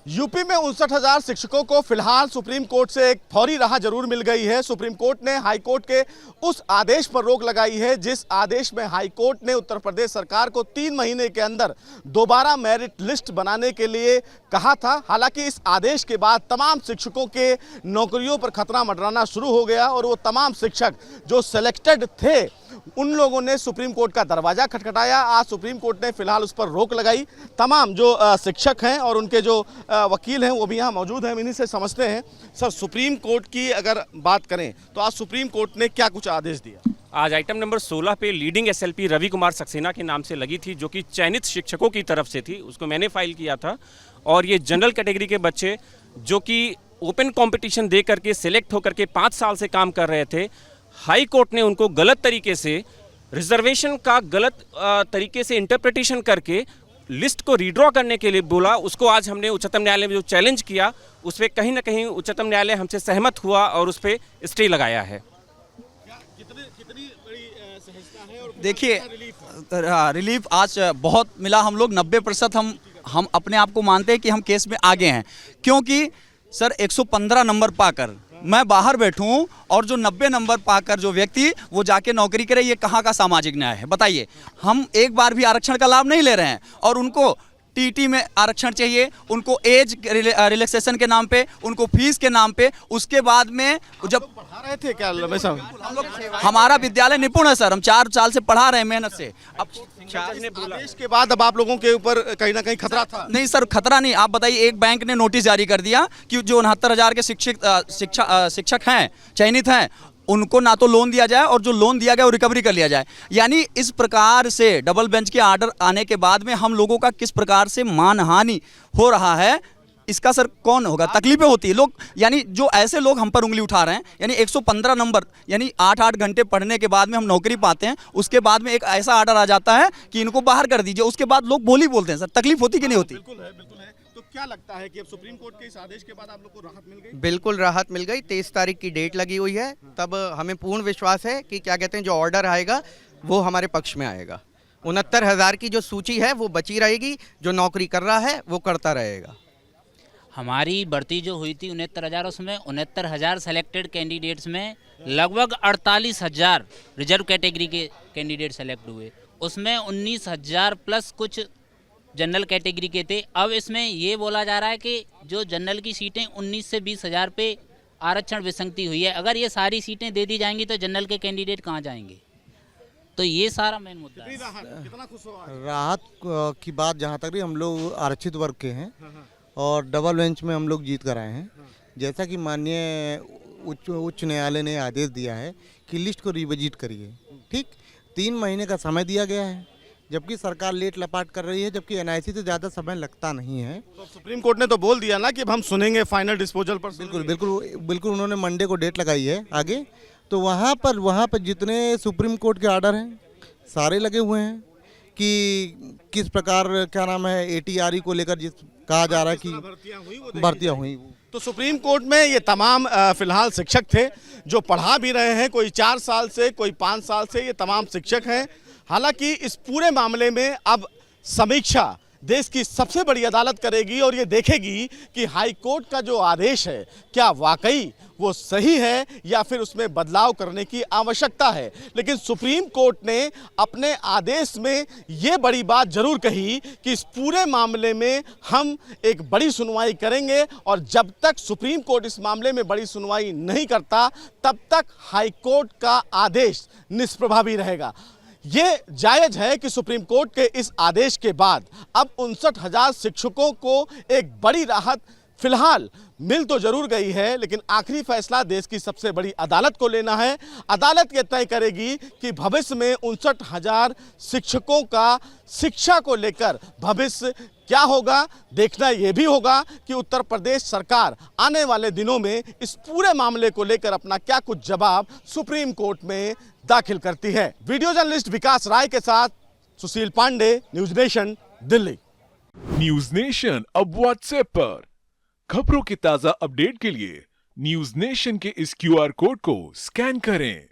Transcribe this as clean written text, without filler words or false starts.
UP में 59,000 शिक्षकों को फिलहाल सुप्रीम कोर्ट से एक फौरी राहत जरूर मिल गई है। सुप्रीम कोर्ट ने हाई कोर्ट के उस आदेश पर रोक लगाई है जिस आदेश में हाई कोर्ट ने उत्तर प्रदेश सरकार को 3 महीने के अंदर दोबारा मेरिट लिस्ट बनाने के लिए कहा था। हालांकि इस आदेश के बाद तमाम शिक्षकों के नौकरियों पर खतरा मंडराना शुरू हो गया और वो तमाम शिक्षक जो सिलेक्टेड थे उन लोगों ने सुप्रीम कोर्ट का दरवाजा खटखटाया। आज सुप्रीम कोर्ट ने फिलहाल उस पर रोक लगाई। तमाम जो शिक्षक हैं और उनके जो वकील हैं वो भी यहाँ मौजूद हैं। इन्हीं से समझते हैं। सर, सुप्रीम कोर्ट की अगर बात करें तो आज सुप्रीम कोर्ट ने क्या कुछ आदेश दिया? आज आइटम नंबर 16 पे लीडिंग एसएलपी रवि कुमार सक्सेना के नाम से लगी थी, जो कि चयनित शिक्षकों की तरफ से थी। उसको मैंने फाइल किया था और ये जनरल कैटेगरी के बच्चे जो कि ओपन कंपटीशन दे करके सिलेक्ट होकर के 5 साल से काम कर रहे थे, हाई कोर्ट ने उनको गलत तरीके से रिजर्वेशन का गलत तरीके से इंटरप्रिटेशन करके लिस्ट को रिड्रॉ करने के लिए बोला। उसको आज हमने उच्चतम न्यायालय में जो चैलेंज किया उस पर कहीं ना कहीं उच्चतम न्यायालय हमसे सहमत हुआ और उस पर स्टे लगाया है। कितनी बड़ी सहजता है और देखिए, रिलीफ आज बहुत मिला। हम लोग 90% हम अपने आप को मानते हैं कि हम केस में आगे हैं, क्योंकि सर 115 नंबर पाकर मैं बाहर बैठूं और जो 90 नंबर पाकर जो व्यक्ति वो जाके नौकरी करे, ये कहाँ का सामाजिक न्याय है बताइए। हम एक बार भी आरक्षण का लाभ नहीं ले रहे हैं और उनको टीटी में आरक्षण चाहिए, उनको एज रिलैक्सेशन के नाम पे, उनको फीस के नाम पे। उसके बाद में जब पढ़ा रहे थे क्या लंबे समय? हम लोग, हमारा विद्यालय निपुण है सर, हम 4 साल से पढ़ा रहे हैं मेहनत से। अब आदेश के बाद अब आप लोगों के ऊपर कहीं ना कहीं खतरा था? नहीं सर, खतरा नहीं। आप बताइए, एक बैंक ने नोटिस जारी कर दिया कि जो 69,000 के शिक्षक हैं, चयनित हैं, उनको ना तो लोन दिया जाए और जो लोन दिया गया वो रिकवरी कर लिया जाए। यानी इस प्रकार से डबल बेंच के आर्डर आने के बाद में हम लोगों का किस प्रकार से मानहानि हो रहा है, इसका सर कौन होगा? तकलीफें होती है लोग, यानी जो ऐसे लोग हम पर उंगली उठा रहे हैं। यानी 115 नंबर यानी 8-8 घंटे पढ़ने के बाद में हम नौकरी पाते हैं, उसके बाद में एक ऐसा आर्डर आ जाता है कि इनको बाहर कर दीजिए। उसके बाद लोग बोली बोलते हैं। सर, तकलीफ होती कि नहीं होती? बिल्कुल है, बिल्कुल है। तो क्या लगता है कि अब सुप्रीम कोर्ट के इस आदेश के बाद आप लोग को राहत मिल गई? बिल्कुल राहत मिल गई। 23 तारीख की डेट लगी हुई है। तब हमें पूर्ण विश्वास है कि क्या कहते हैं, जो ऑर्डर आएगा वो हमारे पक्ष में आएगा। 69,000 की जो सूची है वो बची रहेगी, जो नौकरी कर रहा है वो करता रहेगा। हमारी भर्ती जो हुई थी 69,000, उसमें 69,000 सेलेक्टेड कैंडिडेट्स में लगभग 48,000 रिजर्व कैटेगरी के कैंडिडेट सेलेक्ट हुए। उसमें 19,000 प्लस कुछ जनरल कैटेगरी के थे। अब इसमें ये बोला जा रहा है कि जो जनरल की सीटें 19 से 20,000 पे आरक्षण विसंगति हुई है। अगर ये सारी सीटें दे दी जाएंगी तो जनरल के कैंडिडेट कहाँ जाएंगे? तो ये सारा मेन मुद्दा है। कितना खुश हो? राहत की बात जहाँ तक भी, हम लोग आरक्षित वर्ग के हैं और डबल बेंच में हम लोग जीत कर आए हैं। जैसा कि माननीय उच्च न्यायालय ने आदेश दिया है कि लिस्ट को रिविजिट करिए, ठीक 3 महीने का समय दिया गया है, जबकि सरकार लेट लपाट कर रही है, जबकि एनआईसी से ज़्यादा समय लगता नहीं है। तो सुप्रीम कोर्ट ने तो बोल दिया ना कि अब हम सुनेंगे फाइनल डिस्पोजल पर। बिल्कुल उन्होंने मंडे को डेट लगाई है आगे। तो वहाँ पर जितने सुप्रीम कोर्ट के आर्डर हैं सारे लगे हुए हैं कि किस प्रकार क्या नाम है एटीआरई को लेकर जिस कहा जा रहा है कि भर्तियाँ हुई। तो सुप्रीम कोर्ट में ये तमाम फिलहाल शिक्षक थे जो पढ़ा भी रहे हैं, कोई 4 साल से, कोई 5 साल से, ये तमाम शिक्षक हैं। हालांकि इस पूरे मामले में अब समीक्षा देश की सबसे बड़ी अदालत करेगी और ये देखेगी कि हाई कोर्ट का जो आदेश है क्या वाकई वो सही है या फिर उसमें बदलाव करने की आवश्यकता है। लेकिन सुप्रीम कोर्ट ने अपने आदेश में ये बड़ी बात जरूर कही कि इस पूरे मामले में हम एक बड़ी सुनवाई करेंगे और जब तक सुप्रीम कोर्ट इस मामले में बड़ी सुनवाई नहीं करता तब तक हाई कोर्ट का आदेश निष्प्रभावी रहेगा। ये जायज है कि सुप्रीम कोर्ट के इस आदेश के बाद अब 59,000 शिक्षकों को एक बड़ी राहत फिलहाल मिल तो जरूर गई है, लेकिन आखिरी फैसला देश की सबसे बड़ी अदालत को लेना है। अदालत ये तय करेगी कि भविष्य में 59,000 शिक्षकों का शिक्षा को लेकर भविष्य क्या होगा। देखना यह भी होगा कि उत्तर प्रदेश सरकार आने वाले दिनों में इस पूरे मामले को लेकर अपना क्या कुछ जवाब सुप्रीम कोर्ट में दाखिल करती है। वीडियो जर्नलिस्ट विकास राय के साथ Sushil Pandey, news nation, Delhi. News nation अब व्हाट्सएप पर खबरों के ताजा अपडेट के लिए न्यूज नेशन के इस क्यूआर कोड को स्कैन करें।